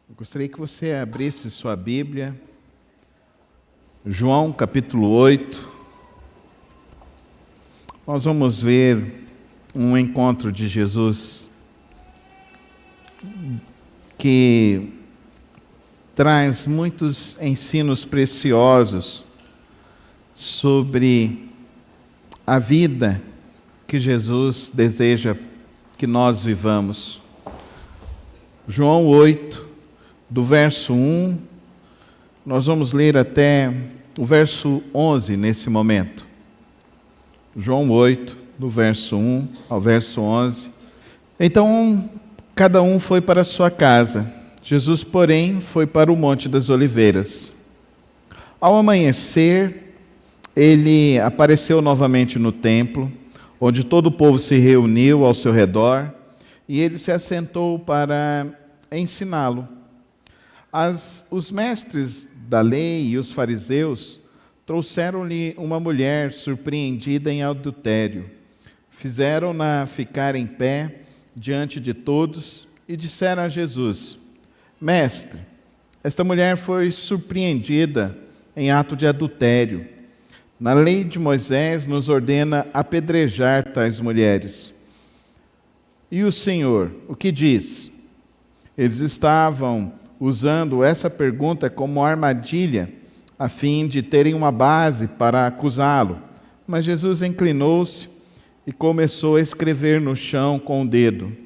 Eu gostaria que você abrisse sua Bíblia, João capítulo 8. Nós vamos ver um encontro de Jesus que traz muitos ensinos preciosos sobre a vida que Jesus deseja que nós vivamos. João 8, do verso 1, nós vamos ler até o verso 11 nesse momento. João 8, do verso 1 ao verso 11. Então, cada um foi para a sua casa. Jesus, porém, foi para o Monte das Oliveiras. Ao amanhecer, ele apareceu novamente no templo, onde todo o povo se reuniu ao seu redor, e ele se assentou para ensiná-lo. Os mestres da lei e os fariseus trouxeram-lhe uma mulher surpreendida em adultério. Fizeram-na ficar em pé diante de todos e disseram a Jesus: Mestre, esta mulher foi surpreendida em ato de adultério. Na lei de Moisés nos ordena apedrejar tais mulheres. E o Senhor, o que diz? Eles estavam usando essa pergunta como armadilha, a fim de terem uma base para acusá-lo. Mas Jesus inclinou-se e começou a escrever no chão com o dedo.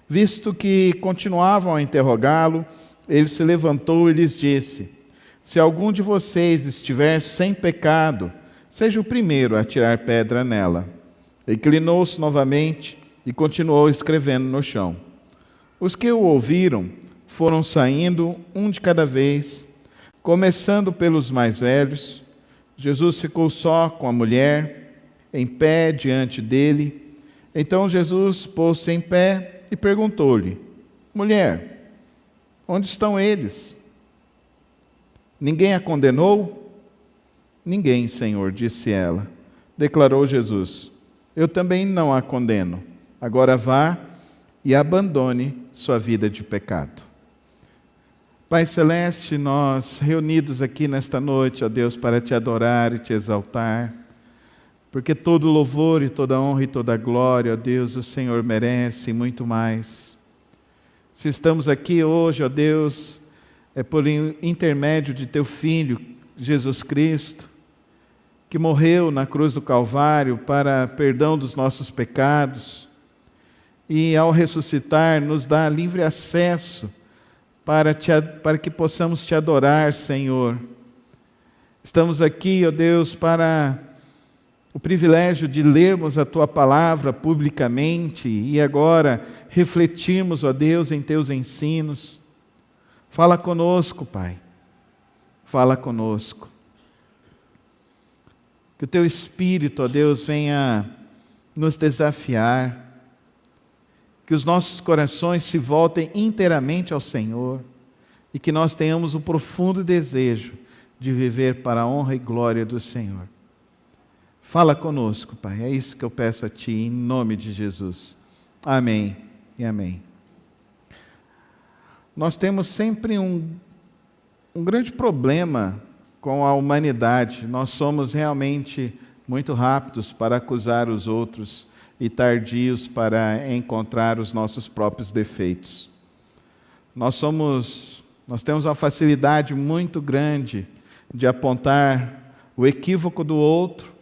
Visto que continuavam a interrogá-lo, ele se levantou e lhes disse: Se algum de vocês estiver sem pecado, seja o primeiro a tirar pedra nela. Inclinou-se novamente e continuou escrevendo no chão. Os que o ouviram foram saindo, um de cada vez, começando pelos mais velhos. Jesus ficou só com a mulher, em pé diante dele. Então Jesus pôs-se em pé e perguntou-lhe: Mulher, onde estão eles? Ninguém a condenou? Ninguém, Senhor, disse ela. Declarou Jesus: Eu também não a condeno. Agora vá e abandone sua vida de pecado. Pai Celeste, nós reunidos aqui nesta noite, ó Deus, para te adorar e te exaltar, porque todo louvor e toda honra e toda glória, ó Deus, o Senhor merece e muito mais. Se estamos aqui hoje, ó Deus, é por intermédio de teu Filho, Jesus Cristo, que morreu na cruz do Calvário para perdão dos nossos pecados, e ao ressuscitar nos dá livre acesso para que possamos te adorar, Senhor. Estamos aqui, ó Deus, para o privilégio de lermos a Tua Palavra publicamente e agora refletirmos, ó Deus, em Teus ensinos. Fala conosco, Pai. Fala conosco. Que o Teu Espírito, ó Deus, venha nos desafiar. Que os nossos corações se voltem inteiramente ao Senhor e que nós tenhamos o profundo desejo de viver para a honra e glória do Senhor. Fala conosco, Pai, é isso que eu peço a Ti, em nome de Jesus. Amém e amém. Nós temos sempre um grande problema com a humanidade. Nós somos realmente muito rápidos para acusar os outros e tardios para encontrar os nossos próprios defeitos. Nós temos uma facilidade muito grande de apontar o equívoco do outro,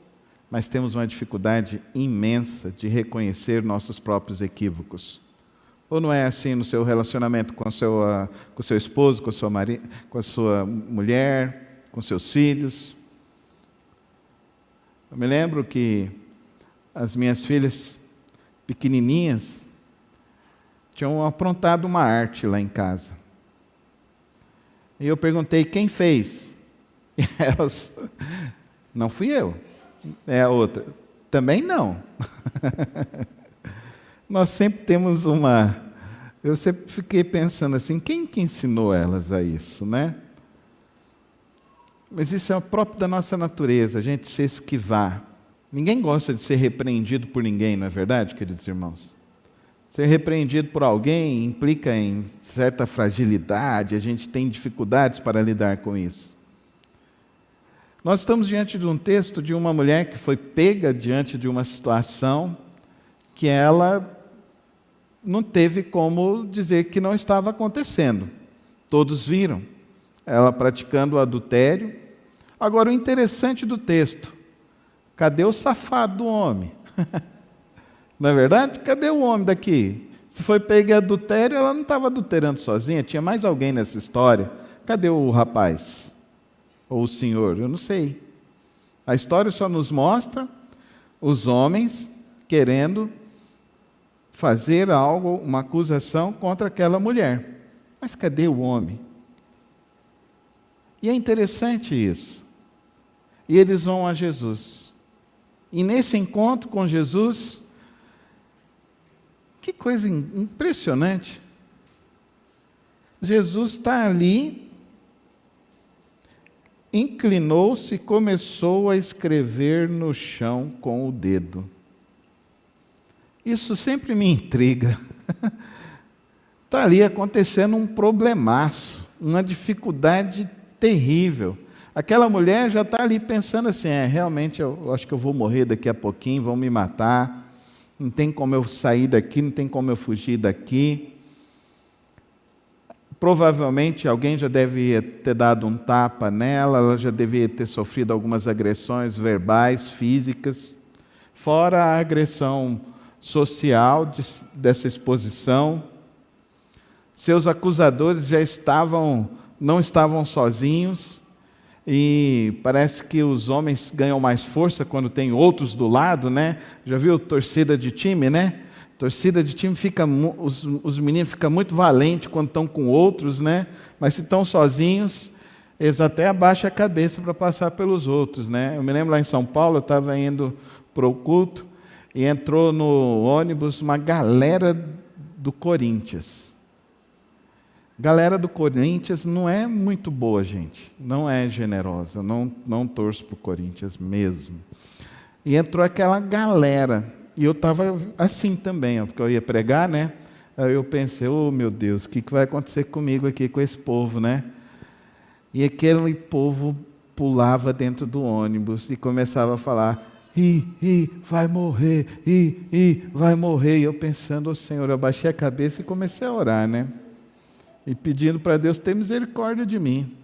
mas temos uma dificuldade imensa de reconhecer nossos próprios equívocos. Ou não é assim no seu relacionamento com o seu esposo, com a sua mulher, com seus filhos? Eu me lembro que as minhas filhas pequenininhas tinham aprontado uma arte lá em casa. E eu perguntei: quem fez? E elas: não fui eu. É a outra: também não. Nós sempre temos eu sempre fiquei pensando assim, quem que ensinou elas a isso, né? Mas isso é próprio da nossa natureza, a gente se esquivar. Ninguém gosta de ser repreendido por ninguém, não é verdade, queridos irmãos? Ser repreendido por alguém implica em certa fragilidade, a gente tem dificuldades para lidar com isso. Nós estamos diante de um texto de uma mulher que foi pega diante de uma situação que ela não teve como dizer que não estava acontecendo. Todos viram ela praticando o adultério. Agora, o interessante do texto, cadê o safado do homem? Não é verdade? Cadê o homem daqui? Se foi pega em adultério, ela não estava adulterando sozinha, tinha mais alguém nessa história. Cadê o rapaz? Ou o senhor? Eu não sei. A história só nos mostra os homens querendo fazer algo, uma acusação contra aquela mulher. Mas cadê o homem? E é interessante isso. E eles vão a Jesus. E nesse encontro com Jesus, que coisa impressionante. Jesus está ali, inclinou-se e começou a escrever no chão com o dedo. Isso sempre me intriga. Está ali acontecendo um problemaço, uma dificuldade terrível. Aquela mulher já está ali pensando assim, realmente eu acho que eu vou morrer daqui a pouquinho, vão me matar. Não tem como eu sair daqui, não tem como eu fugir daqui. Provavelmente alguém já devia ter dado um tapa nela, ela já devia ter sofrido algumas agressões verbais, físicas, fora a agressão social dessa exposição. Seus acusadores já não estavam sozinhos, e parece que os homens ganham mais força quando tem outros do lado, né? Já viu torcida de time, né? Torcida de time os meninos ficam muito valentes quando estão com outros, né? Mas se estão sozinhos, eles até abaixam a cabeça para passar pelos outros, né? Eu me lembro lá em São Paulo, eu estava indo para o culto e entrou no ônibus uma galera do Corinthians. Galera do Corinthians não é muito boa, gente. Não é generosa. Não torço para o Corinthians mesmo. E entrou aquela galera. E eu estava assim também, porque eu ia pregar, né? Aí eu pensei, meu Deus, o que vai acontecer comigo aqui, com esse povo, né? E aquele povo pulava dentro do ônibus e começava a falar, vai morrer, vai morrer. E eu pensando, Senhor, eu baixei a cabeça e comecei a orar, né? E pedindo para Deus ter misericórdia de mim.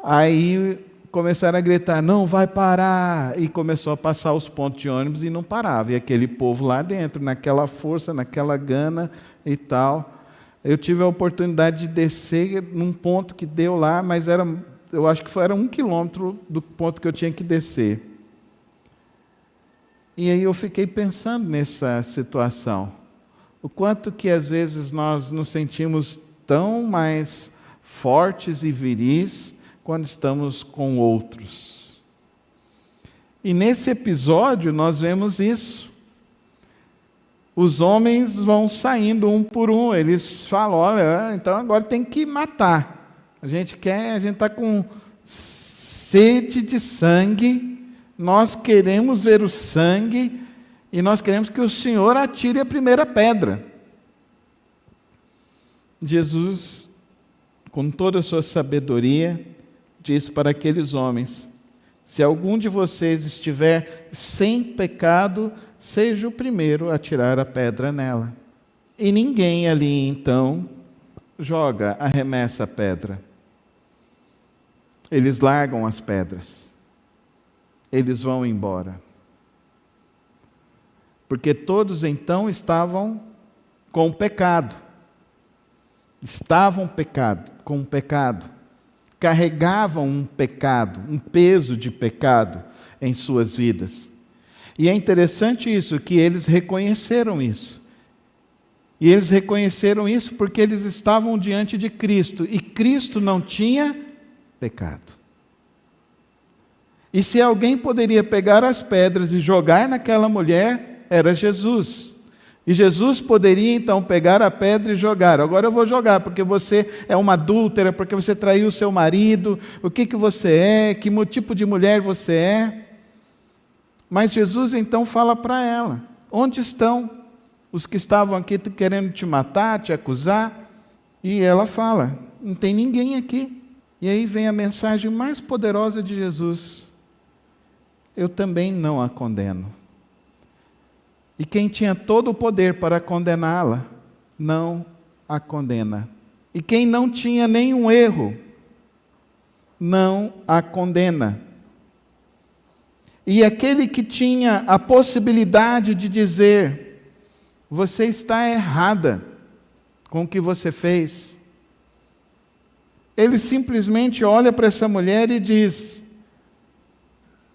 Aí começaram a gritar, não vai parar, e começou a passar os pontos de ônibus e não parava, e aquele povo lá dentro, naquela força, naquela gana e tal. Eu tive a oportunidade de descer num ponto que deu lá, mas eu acho que era 1 quilômetro do ponto que eu tinha que descer. E aí eu fiquei pensando nessa situação. O quanto que às vezes nós nos sentimos tão mais fortes e viris quando estamos com outros. E nesse episódio nós vemos isso. Os homens vão saindo um por um, eles falam, olha, então agora tem que matar. A gente está com sede de sangue, nós queremos ver o sangue, e nós queremos que o Senhor atire a primeira pedra. Jesus, com toda a sua sabedoria, diz para aqueles homens, se algum de vocês estiver sem pecado, seja o primeiro a tirar a pedra nela. E ninguém ali, então, arremessa a pedra. Eles largam as pedras. Eles vão embora. Porque todos então estavam com pecado. Estavam com um pecado. Carregavam um pecado, um peso de pecado em suas vidas. E é interessante isso, que eles reconheceram isso. E eles reconheceram isso porque eles estavam diante de Cristo. E Cristo não tinha pecado. E se alguém poderia pegar as pedras e jogar naquela mulher, era Jesus. E Jesus poderia então pegar a pedra e jogar. Agora eu vou jogar, porque você é uma adúltera, porque você traiu o seu marido, o que você é, que tipo de mulher você é. Mas Jesus então fala para ela, onde estão os que estavam aqui querendo te matar, te acusar. E ela fala: não tem ninguém aqui. E aí vem a mensagem mais poderosa de Jesus: eu também não a condeno. E quem tinha todo o poder para condená-la, não a condena. E quem não tinha nenhum erro, não a condena. E aquele que tinha a possibilidade de dizer: você está errada com o que você fez, ele simplesmente olha para essa mulher e diz: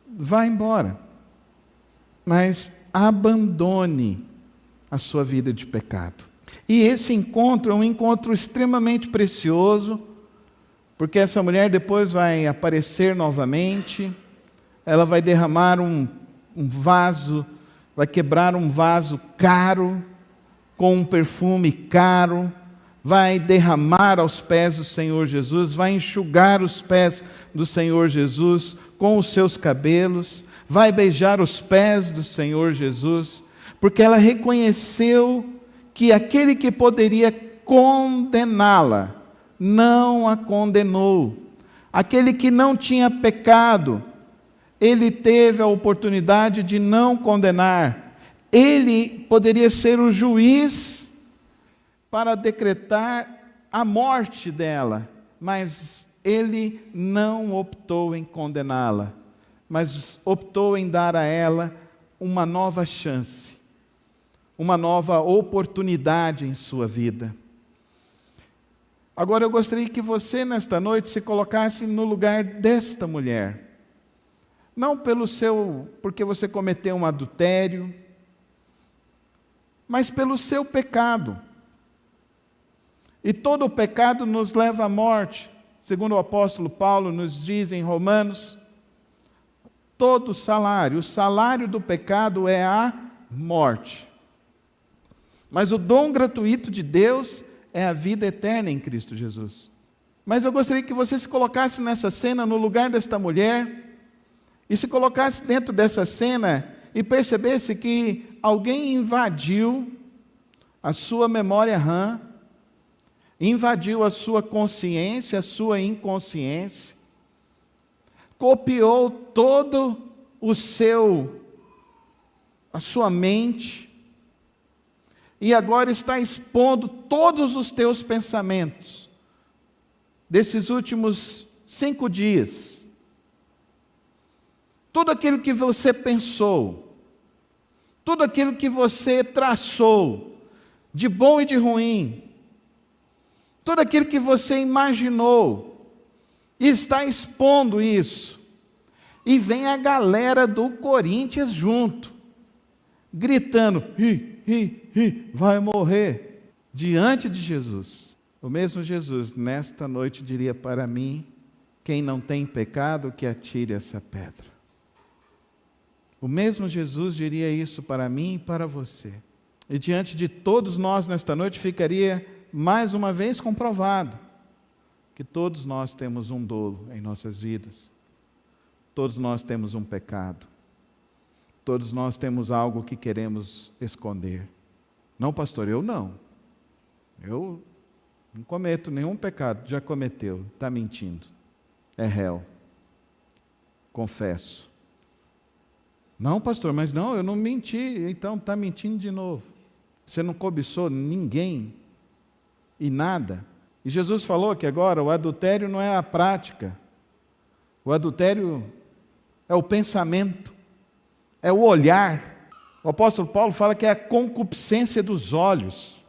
vá embora, mas abandone a sua vida de pecado. E esse encontro é um encontro extremamente precioso, porque essa mulher depois vai aparecer novamente, ela vai derramar um vaso, vai quebrar um vaso caro, com um perfume caro, vai derramar aos pés do Senhor Jesus, vai enxugar os pés do Senhor Jesus com os seus cabelos, vai beijar os pés do Senhor Jesus, porque ela reconheceu que aquele que poderia condená-la, não a condenou. Aquele que não tinha pecado, ele teve a oportunidade de não condenar. Ele poderia ser o juiz para decretar a morte dela, mas ele não optou em condená-la, mas optou em dar a ela uma nova chance, uma nova oportunidade em sua vida. Agora eu gostaria que você nesta noite se colocasse no lugar desta mulher. Não porque você cometeu um adultério, mas pelo seu pecado. E todo o pecado nos leva à morte. Segundo o apóstolo Paulo nos diz em Romanos, todo o salário do pecado é a morte. Mas o dom gratuito de Deus é a vida eterna em Cristo Jesus. Mas eu gostaria que você se colocasse nessa cena, no lugar desta mulher, e se colocasse dentro dessa cena e percebesse que alguém invadiu a sua memória RAM, invadiu a sua consciência, a sua inconsciência, copiou todo a sua mente, e agora está expondo todos os teus pensamentos desses últimos 5 dias. Tudo aquilo que você pensou, tudo aquilo que você traçou, de bom e de ruim, tudo aquilo que você imaginou, e está expondo isso. E vem a galera do Corinthians junto, gritando: vai morrer, diante de Jesus. O mesmo Jesus, nesta noite, diria para mim: quem não tem pecado, que atire essa pedra. O mesmo Jesus diria isso para mim e para você. E diante de todos nós nesta noite ficaria mais uma vez comprovado que todos nós temos um dolo em nossas vidas. Todos nós temos um pecado. Todos nós temos algo que queremos esconder. Não, pastor, eu não. Eu não cometo nenhum pecado. Já cometeu, está mentindo. É réu. Confesso. Não, pastor, mas não, eu não menti. Então está mentindo de novo. Você não cobiçou ninguém e nada. E Jesus falou que agora o adultério não é a prática. O adultério é o pensamento, é o olhar. O apóstolo Paulo fala que é a concupiscência dos olhos.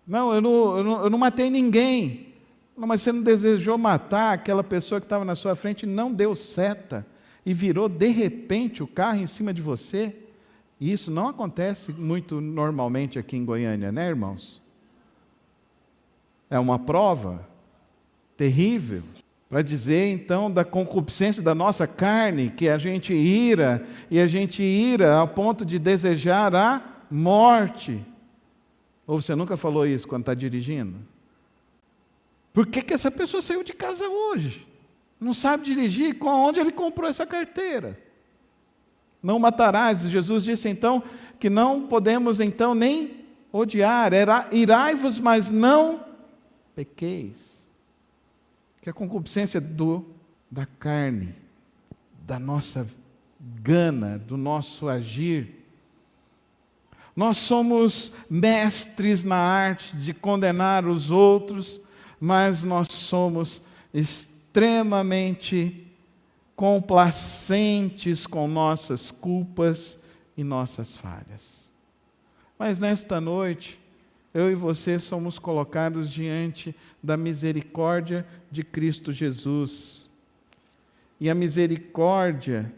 Não, eu não matei ninguém. Não, mas você não desejou matar aquela pessoa que estava na sua frente e não deu seta e virou de repente o carro em cima de você? E isso não acontece muito normalmente aqui em Goiânia, né, irmãos? É uma prova terrível para dizer, então, da concupiscência da nossa carne, que a gente ira, e a gente ira ao ponto de desejar a morte. Ou você nunca falou isso quando está dirigindo? Por que essa pessoa saiu de casa hoje? Não sabe dirigir? Onde ele comprou essa carteira? Não matarás. Jesus disse, então, que não podemos, então, nem odiar, irai-vos, mas não pequeis. Que a concupiscência da carne, da nossa gana, do nosso agir. Nós somos mestres na arte de condenar os outros, mas nós somos extremamente complacentes com nossas culpas e nossas falhas. Mas nesta noite, eu e você somos colocados diante da misericórdia de Cristo Jesus. E a misericórdia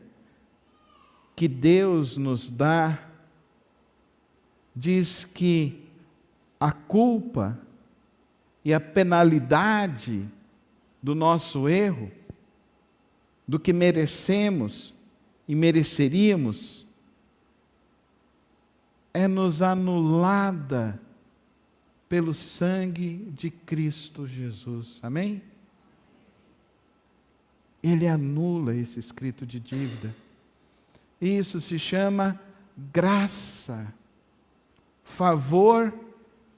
que Deus nos dá, diz que a culpa e a penalidade do nosso erro, do que merecemos e mereceríamos, é nos anulada pelo sangue de Cristo Jesus. Amém? Ele anula esse escrito de dívida. Isso se chama graça, favor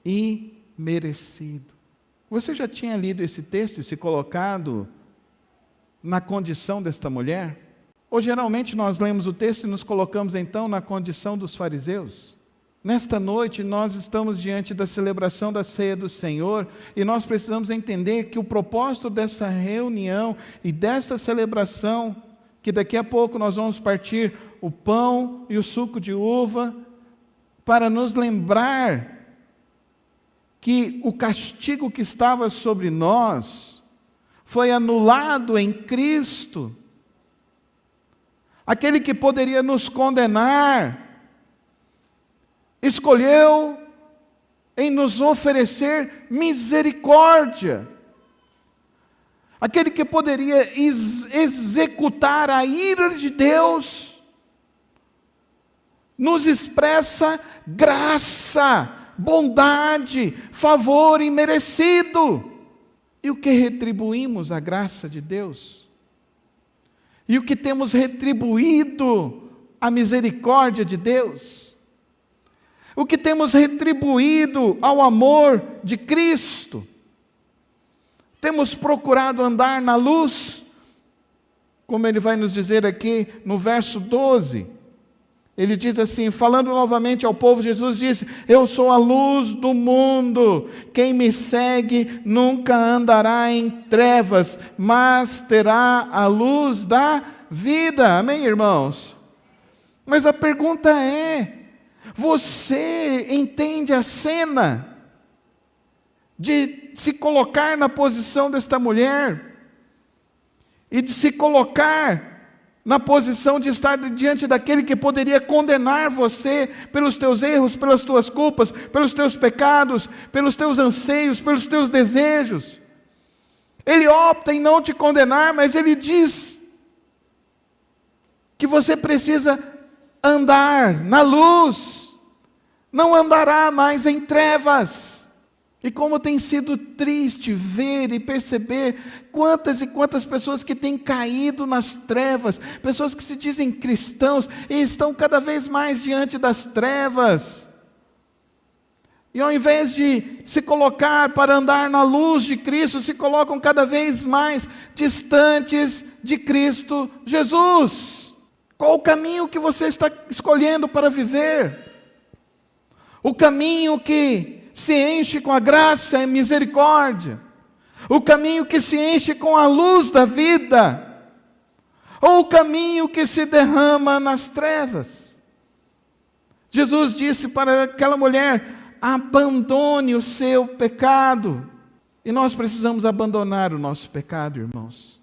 imerecido. Você já tinha lido esse texto e se colocado na condição desta mulher? Ou geralmente nós lemos o texto e nos colocamos então na condição dos fariseus? Nesta noite nós estamos diante da celebração da ceia do Senhor e nós precisamos entender que o propósito dessa reunião e dessa celebração, que daqui a pouco nós vamos partir o pão e o suco de uva, para nos lembrar que o castigo que estava sobre nós foi anulado em Cristo. Aquele que poderia nos condenar, escolheu em nos oferecer misericórdia. Aquele que poderia executar a ira de Deus, nos expressa graça, bondade, favor imerecido. E o que retribuímos à graça de Deus? E o que temos retribuído à misericórdia de Deus? O que temos retribuído ao amor de Cristo? Temos procurado andar na luz, como ele vai nos dizer aqui no verso 12. Ele diz assim, falando novamente ao povo, Jesus disse: eu sou a luz do mundo, quem me segue nunca andará em trevas, mas terá a luz da vida. Amém, irmãos? Mas a pergunta é, você entende a cena de se colocar na posição desta mulher e de se colocar na posição de estar diante daquele que poderia condenar você pelos teus erros, pelas tuas culpas, pelos teus pecados, pelos teus anseios, pelos teus desejos? Ele opta em não te condenar, mas ele diz que você precisa andar na luz, não andará mais em trevas. E como tem sido triste ver e perceber quantas e quantas pessoas que têm caído nas trevas, pessoas que se dizem cristãos e estão cada vez mais diante das trevas. E ao invés de se colocar para andar na luz de Cristo, se colocam cada vez mais distantes de Cristo Jesus. Qual o caminho que você está escolhendo para viver? O caminho que se enche com a graça e misericórdia, o caminho que se enche com a luz da vida, ou o caminho que se derrama nas trevas? Jesus disse para aquela mulher: abandone o seu pecado. E nós precisamos abandonar o nosso pecado, irmãos.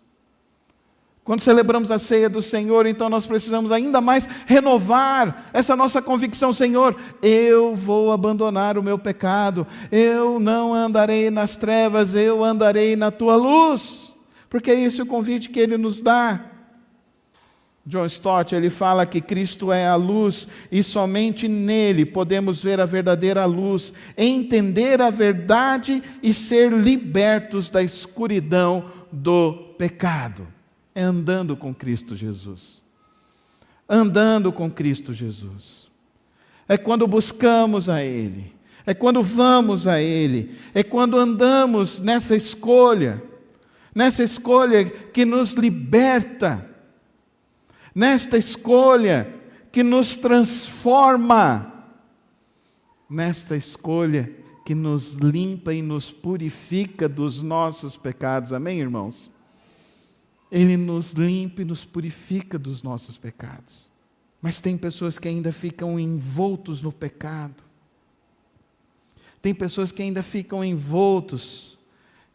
Quando celebramos a ceia do Senhor, então nós precisamos ainda mais renovar essa nossa convicção. Senhor, eu vou abandonar o meu pecado, eu não andarei nas trevas, eu andarei na tua luz, porque é esse o convite que Ele nos dá. John Stott, ele fala que Cristo é a luz e somente nele podemos ver a verdadeira luz, entender a verdade e ser libertos da escuridão do pecado. É andando com Cristo Jesus. Andando com Cristo Jesus. É quando buscamos a Ele. é quando vamos a Ele, é quando andamos nessa escolha que nos liberta, nesta escolha que nos transforma, nesta escolha que nos limpa e nos purifica dos nossos pecados. Amém, irmãos? Ele nos limpa e nos purifica dos nossos pecados. Mas tem pessoas que ainda ficam envoltos no pecado. Tem pessoas que ainda ficam envoltos,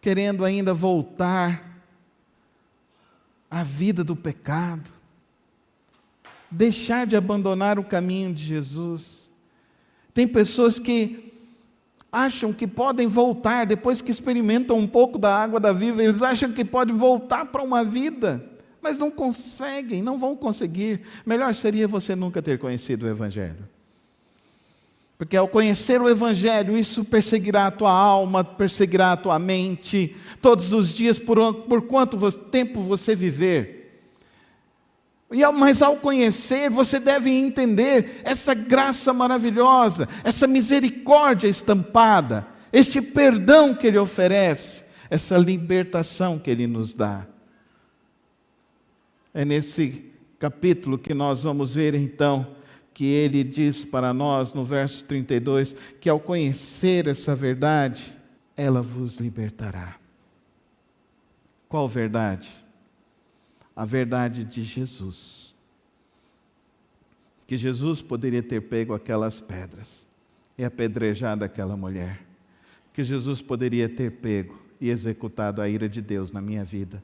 querendo ainda voltar à vida do pecado. Deixar de abandonar o caminho de Jesus. Tem pessoas que acham que podem voltar, depois que experimentam um pouco da água da vida, eles acham que podem voltar para uma vida, mas não conseguem, não vão conseguir. Melhor seria você nunca ter conhecido o Evangelho. Porque ao conhecer o Evangelho, isso perseguirá a tua alma, perseguirá a tua mente, todos os dias, por quanto tempo você viver. Mas ao conhecer, você deve entender essa graça maravilhosa, essa misericórdia estampada, este perdão que Ele oferece, essa libertação que Ele nos dá. É nesse capítulo que nós vamos ver então, que Ele diz para nós no verso 32, que ao conhecer essa verdade, ela vos libertará. Qual verdade? A verdade de Jesus. Que Jesus poderia ter pego aquelas pedras e apedrejado aquela mulher. Que Jesus poderia ter pego e executado a ira de Deus na minha vida,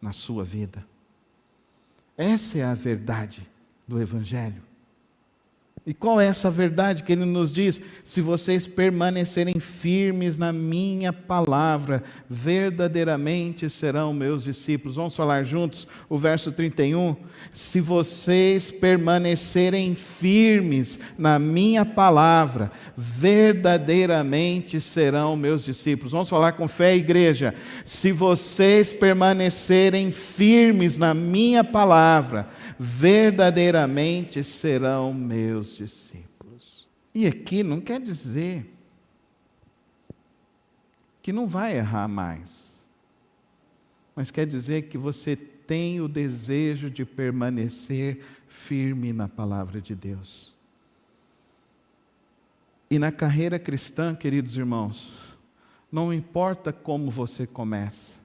na sua vida. Essa é a verdade do Evangelho. E qual é essa verdade que Ele nos diz? Se vocês permanecerem firmes na minha palavra, verdadeiramente serão meus discípulos. Vamos falar juntos o verso 31? Se vocês permanecerem firmes na minha palavra, verdadeiramente serão meus discípulos. Vamos falar com fé, igreja. Se vocês permanecerem firmes na minha palavra, verdadeiramente serão meus discípulos. E aqui não quer dizer que não vai errar mais, mas quer dizer que você tem o desejo de permanecer firme na palavra de Deus. E na carreira cristã, queridos irmãos, não importa como você começa,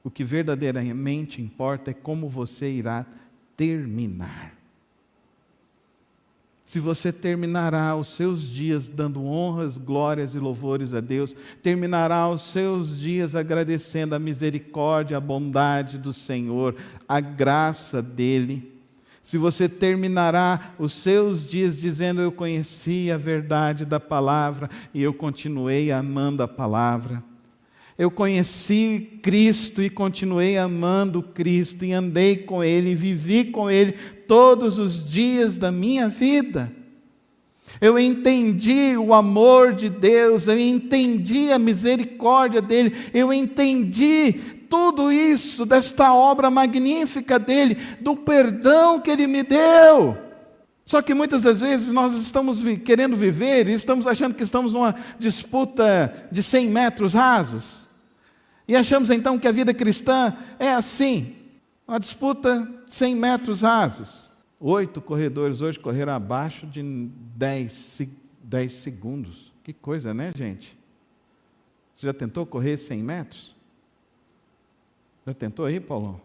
o que verdadeiramente importa é como você irá terminar. Se você terminará os seus dias dando honras, glórias e louvores a Deus, terminará os seus dias agradecendo a misericórdia, a bondade do Senhor, a graça dEle. Se você terminará os seus dias dizendo: eu conheci a verdade da palavra e eu continuei amando a palavra. Eu conheci Cristo e continuei amando Cristo, e andei com Ele, e vivi com Ele todos os dias da minha vida. Eu entendi o amor de Deus, eu entendi a misericórdia dEle, eu entendi tudo isso, desta obra magnífica dEle, do perdão que Ele me deu. Só que muitas das vezes nós estamos querendo viver e estamos achando que estamos numa disputa de 100 metros rasos. E achamos então que a vida cristã é assim, uma disputa 100 metros rasos. 8 corredores hoje correram abaixo de 10 segundos. Que coisa, né, gente? Você já tentou correr 100 metros? Já tentou aí, Paulão?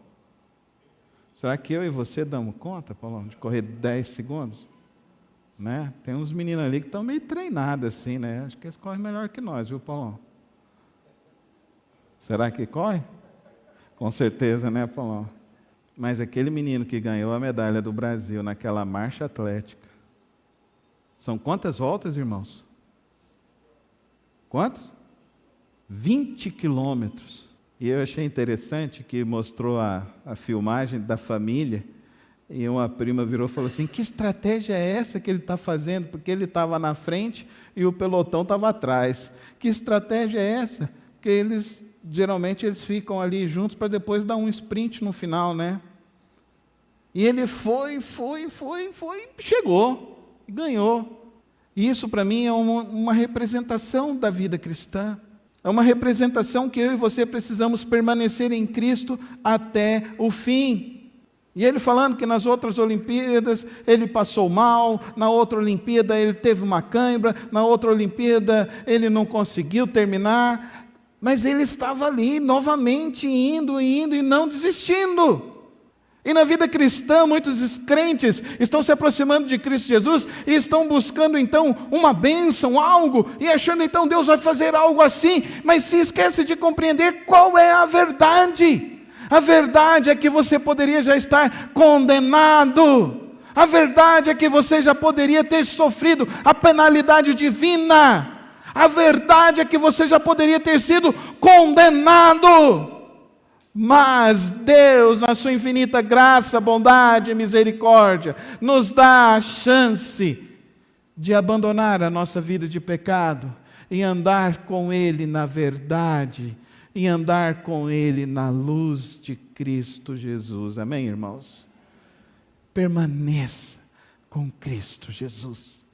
Será que eu e você damos conta, Paulão, de correr 10 segundos? Né? Tem uns meninos ali que estão meio treinados assim, né? Acho que eles correm melhor que nós, viu, Paulão? Será que corre? Com certeza, né, Paulão? Mas aquele menino que ganhou a medalha do Brasil naquela marcha atlética, são quantas voltas, irmãos? Quantos? 20 quilômetros. E eu achei interessante que mostrou a filmagem da família, e uma prima virou e falou assim: que estratégia é essa que ele está fazendo? Porque ele estava na frente e o pelotão estava atrás. Que estratégia é essa? Porque geralmente eles ficam ali juntos para depois dar um sprint no final, né? E ele foi, chegou, ganhou. E isso para mim é uma representação da vida cristã. É uma representação que eu e você precisamos permanecer em Cristo até o fim. E ele falando que nas outras Olimpíadas ele passou mal, na outra Olimpíada ele teve uma cãibra, na outra Olimpíada ele não conseguiu terminar, mas ele estava ali novamente indo e não desistindo. E na vida cristã, muitos crentes estão se aproximando de Cristo Jesus e estão buscando então uma bênção, algo, e achando então Deus vai fazer algo assim, mas se esquece de compreender qual é a verdade. A verdade é que você poderia já estar condenado. A verdade é que você já poderia ter sofrido a penalidade divina. A verdade é que você já poderia ter sido condenado. Mas Deus, na sua infinita graça, bondade e misericórdia, nos dá a chance de abandonar a nossa vida de pecado e andar com Ele na verdade, e andar com Ele na luz de Cristo Jesus. Amém, irmãos? Permaneça com Cristo Jesus.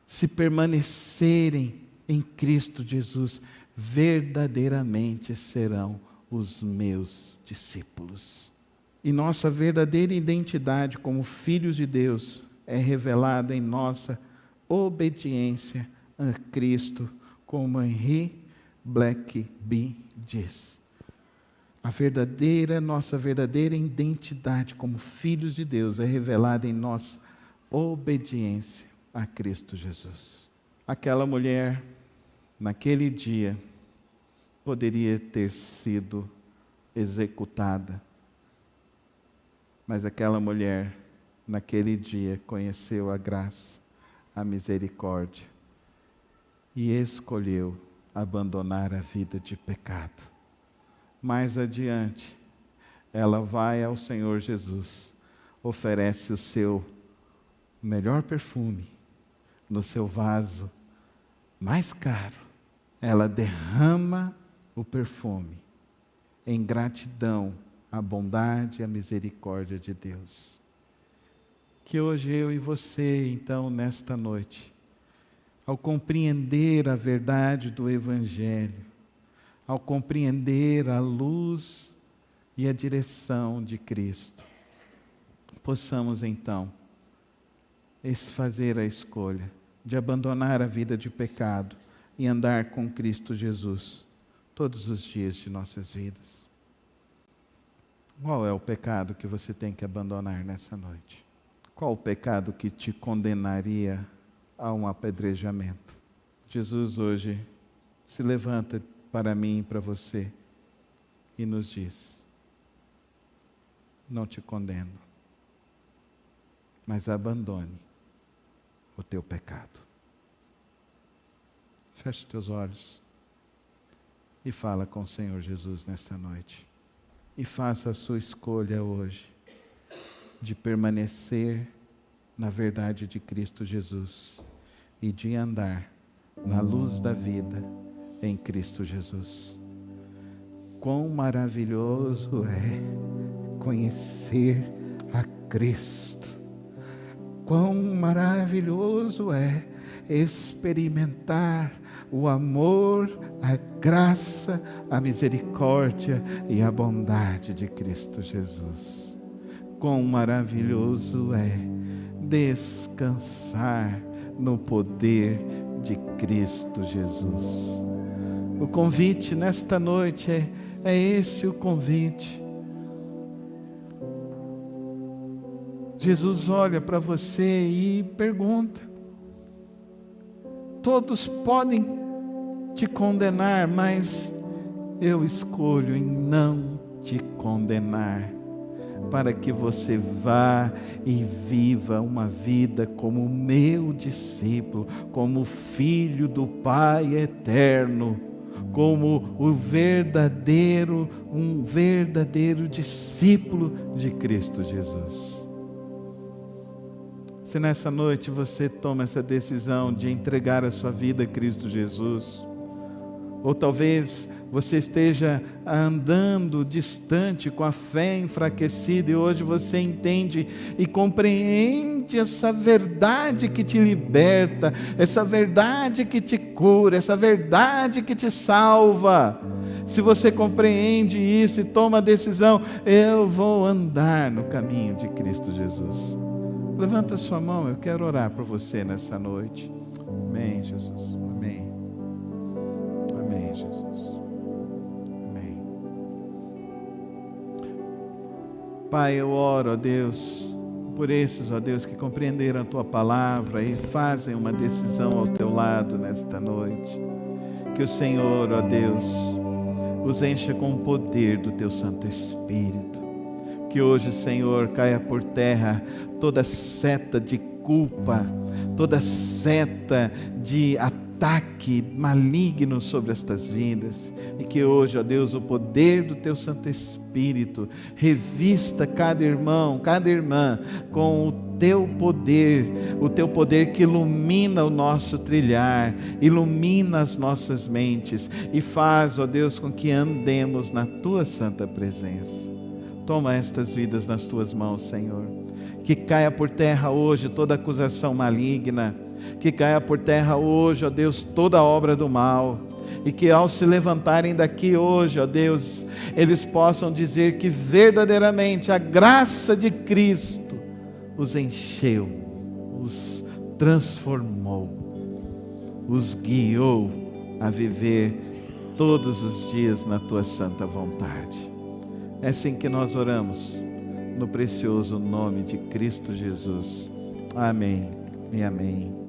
Se permanecerem em Cristo Jesus, verdadeiramente serão os meus discípulos. E nossa verdadeira identidade como filhos de Deus é revelada em nossa obediência a Cristo, como Henry Blackaby diz. Nossa verdadeira identidade como filhos de Deus é revelada em nossa obediência a Cristo Jesus. Aquela mulher, naquele dia, poderia ter sido executada, mas aquela mulher, naquele dia, conheceu a graça, a misericórdia, e escolheu abandonar a vida de pecado. Mais adiante, ela vai ao Senhor Jesus, oferece o seu melhor perfume no seu vaso mais caro. Ela derrama o perfume em gratidão à bondade e à misericórdia de Deus. Que hoje eu e você, então, nesta noite, ao compreender a verdade do Evangelho, ao compreender a luz e a direção de Cristo, possamos então fazer a escolha de abandonar a vida de pecado e andar com Cristo Jesus todos os dias de nossas vidas. Qual é o pecado que você tem que abandonar nessa noite? Qual o pecado que te condenaria a um apedrejamento? Jesus hoje se levanta para mim e para você e nos diz: não te condeno, mas abandone o teu pecado. Feche teus olhos e fala com o Senhor Jesus nesta noite. E faça a sua escolha hoje de permanecer na verdade de Cristo Jesus e de andar na luz da vida em Cristo Jesus. Quão maravilhoso é conhecer a Cristo. Quão maravilhoso é experimentar o amor, a graça, a misericórdia e a bondade de Cristo Jesus. Quão maravilhoso é descansar no poder de Cristo Jesus. O convite nesta noite é esse o convite. Jesus olha para você e pergunta: todos podem te condenar, mas eu escolho em não te condenar, para que você vá e viva uma vida como meu discípulo, como filho do Pai eterno, como um verdadeiro discípulo de Cristo Jesus. Se nessa noite você toma essa decisão de entregar a sua vida a Cristo Jesus, Ou talvez você esteja andando distante, com a fé enfraquecida, e hoje você entende e compreende essa verdade que te liberta, essa verdade que te cura, essa verdade que te salva. Se você compreende isso e toma a decisão, eu vou andar no caminho de Cristo Jesus. Levanta a sua mão, eu quero orar por você nessa noite. Amém, Jesus. Amém. Amém, Jesus. Amém. Pai, eu oro, ó Deus, por esses, ó Deus, que compreenderam a Tua palavra e fazem uma decisão ao Teu lado nesta noite. Que o Senhor, ó Deus, os encha com o poder do Teu Santo Espírito. Que hoje, Senhor, caia por terra toda seta de culpa, toda seta de ataque maligno sobre estas vidas. E que hoje, ó Deus, o poder do Teu Santo Espírito revista cada irmão, cada irmã com o Teu poder que ilumina o nosso trilhar, ilumina as nossas mentes e faz, ó Deus, com que andemos na Tua santa presença. Toma estas vidas nas Tuas mãos, Senhor. Que caia por terra hoje toda acusação maligna. Que caia por terra hoje, ó Deus, toda obra do mal. E que ao se levantarem daqui hoje, ó Deus, eles possam dizer que verdadeiramente a graça de Cristo os encheu, os transformou, os guiou a viver todos os dias na Tua santa vontade. É assim que nós oramos, no precioso nome de Cristo Jesus. Amém e amém.